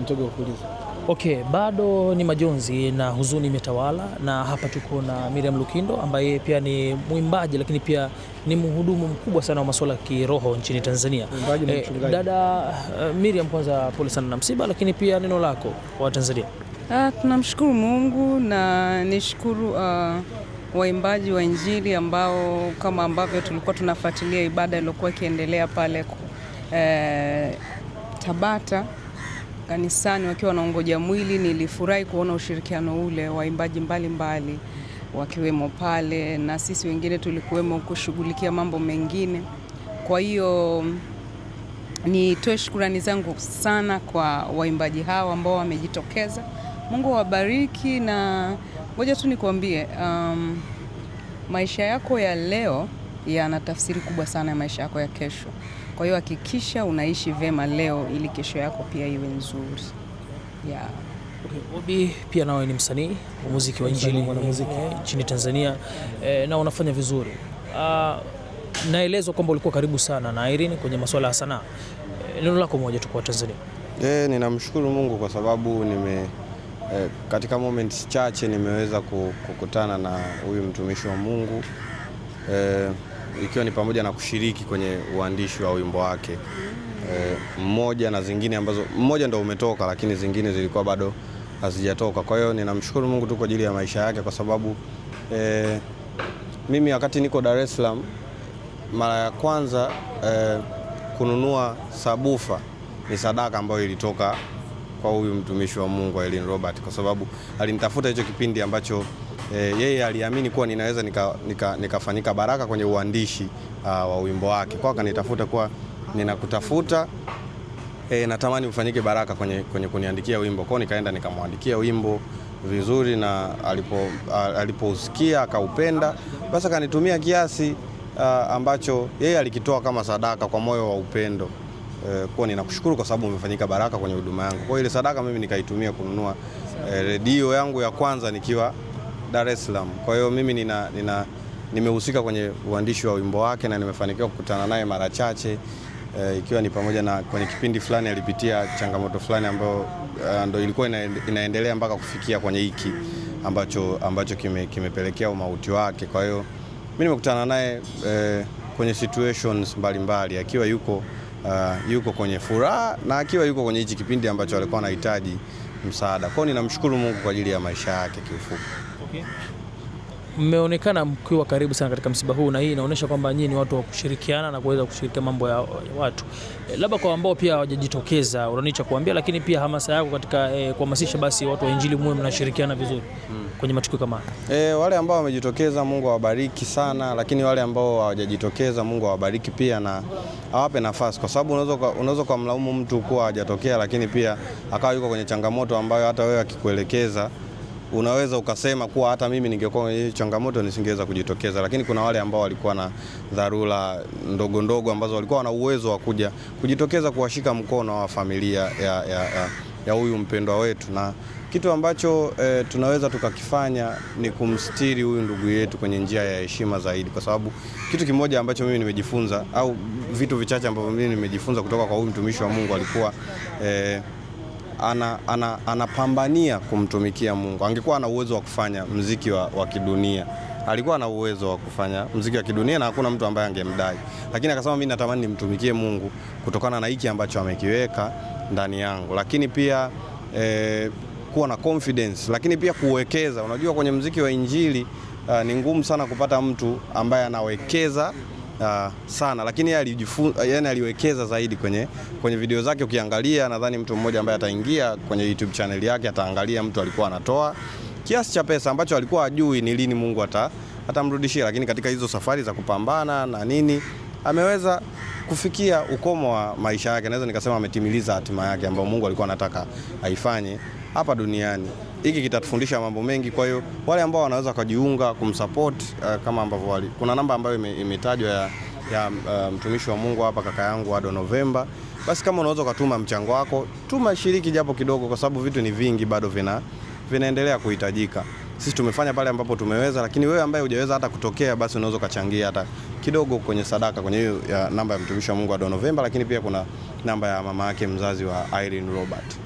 Mtego wa kuuliza. Okay, bado ni majonzi na huzuni imetawala, na hapa tuko na Miriam Lukindo ambaye pia ni mwimbaji lakini pia ni mhudumu mkubwa sana wa masuala ya kiroho nchini Tanzania. Dada Miriam, kwanza pole sana na msiba, lakini pia neno lako kwa Tanzania. Tunamshukuru Mungu na nishukuru waimbaji wa Injili ambao kama ambavyo tulikuwa tunafuatilia ibada iliyokuwa ikiendelea pale Tabata kanisani wakiwa wanaongoja mwili. Nilifurahi kuona ushirikiano ule, waimbaji mbalimbali wakiwemo pale na sisi wengine tulikuwemo kushughulikia mambo mengine. Kwa hiyo nitoe shukrani zangu sana kwa waimbaji hao ambao wamejitokeza. Mungu awabariki, na ngoja tu nikwambie, maisha yako ya leo yana tafsiri kubwa sana ya maisha yako ya kesho. Kwa hiyo hakikisha unaishi vema leo ili kesho yako pia iwe nzuri. Yeah. Okay, Obi pia nawe ni msanii wa muziki wa Injili nchini Tanzania, na unafanya vizuri. Naelezwa kwamba ulikuwa karibu sana na Irene kwenye masuala ya sanaa. Neno lako moja tu kwa Tanzania. Ninamshukuru Mungu kwa sababu katika moments chache nimeweza kukutana na huyu mtumishi wa Mungu, ikiwa ni pamoja na kushiriki kwenye uandishi wa wimbo wake mmoja, na zingine ambazo mmoja ndio umetoka lakini zingine zilikuwa bado hazijatoka. Kwa hiyo ninamshukuru Mungu tu kwa ajili ya maisha yake, kwa sababu mimi wakati niko Dar es Salaam mara ya kwanza kununua sabufa ni sadaka ambayo ilitoka kwa huyu mtumishi wa Mungu Irene Robert, kwa sababu alinitafuta hicho kipindi ambacho yeye aliamini kuwa ninaweza nikafanyika baraka kwenye uandishi wa wimbo wake. Kwa akanitafuta kuwa ninakutafuta, natamani ufanyike baraka kwenye kuniandikia wimbo. Kwa nikaenda nikamwandikia wimbo vizuri, na alipousikia akaupenda, basi akanitumia kiasi ambacho yeye alikitoa kama sadaka kwa moyo wa upendo. Kwa ninakushukuru kwa sababu umefanyika baraka kwenye huduma yangu. Kwa ile sadaka mimi nikaitumia kununua redio yangu ya kwanza nikiwa Dar es Salaam. Kwa hiyo mimi nimehusika kwenye uandishi wa wimbo wake na nimefanikiwa kukutana naye mara chache, ikiwa ni pamoja na kwenye kipindi fulani alipitia changamoto fulani ambayo ndio ilikuwa inaendelea mpaka kufikia kwenye hiki ambacho kimepelekea umauti wake. Kwa hiyo mimi nimekutana naye kwenye situations mbalimbali, akiwa yuko kwenye furaha na akiwa yuko kwenye hichi kipindi ambacho alikuwa anahitaji msaada. Kwa hiyo ninamshukuru Mungu kwa ajili ya maisha yake kiufupi. Okay. Mmeonekana mkiwa karibu sana katika msiba huu, na hii inaonyesha kwamba nyinyi ni watu wa kushirikiana na kuweza kushirikia mambo ya watu. Labda kwa ambao pia hawajajitokeza, unanicha kuambia, lakini pia hamasa yako katika kuhamasisha basi watu wa Injili muwe mnashirikiana vizuri kwenye matukio kama haya. Wale ambao wamejitokeza Mungu awabariki sana, lakini wale ambao hawajajitokeza Mungu awabariki pia na awape nafasi, kwa sababu unaweza kumlaumu mtu kuwa hajatokea, lakini pia akawa yuko kwenye changamoto ambayo hata wewe akikuelekeza unaweza ukasema kuwa hata mimi ningekuwa kwenye changamoto nisingeweza kujitokeza. Lakini kuna wale ambao walikuwa na dharura ndogo ndogo ambazo walikuwa na uwezo wa kujitokeza kuwashika mkono wa familia ya huyu mpendwa wetu, na kitu ambacho tunaweza tukakifanya ni kumstiri huyu ndugu yetu kwenye njia ya heshima zaidi, kwa sababu kitu kimoja ambacho mimi nimejifunza, au vitu vichache ambavyo mimi nimejifunza kutoka kwa huyu mtumishi wa Mungu, alikuwa anapambania kumtumikia Mungu. Angekuwa ana uwezo wa kufanya muziki wa kidunia, alikuwa na uwezo wa kufanya muziki wa kidunia na hakuna mtu ambaye angemdai, lakini akasema mimi natamani nimtumikie Mungu kutokana na hiki ambacho amekiweka ndani yangu. Lakini pia kuwa na confidence, lakini pia kuwekeza. Unajua kwenye muziki wa Injili ni ngumu sana kupata mtu ambaye anawekeza sana, lakini yeye aliwekeza zaidi kwenye video zake. Ukiangalia, nadhani mtu mmoja ambaye ataingia kwenye YouTube channel yake ataangalia mtu alikuwa anatoa kiasi cha pesa ambacho alikuwa ajui ni lini Mungu atamrudishia, lakini katika hizo safari za kupambana na nini ameweza kufikia ukomo wa maisha yake. Naweza nikasema ametimiliza hatima yake ambayo Mungu alikuwa anataka aifanye hapa duniani. Hiki kitatufundisha mambo mengi. Kwa hiyo wale ambao wanaweza kujiunga kumsupport, kama ambavyo kuna namba ambayo imetajwa ya mtumishi wa Mungu hapa, kaka yangu Ado November, basi kama unaweza kutuma mchango wako, tuma, shiriki japo kidogo, kwa sababu vitu ni vingi bado vinaendelea kuhitajika. Sisi tumefanya pale ambapo tumeweza, lakini wewe ambaye hujaweza hata kutokea, basi unaweza kuchangia hata kidogo kwenye sadaka kwenye hiyo namba ya mtumishi wa Mungu Ado November, lakini pia kuna namba ya mama yake mzazi wa Irene Robert.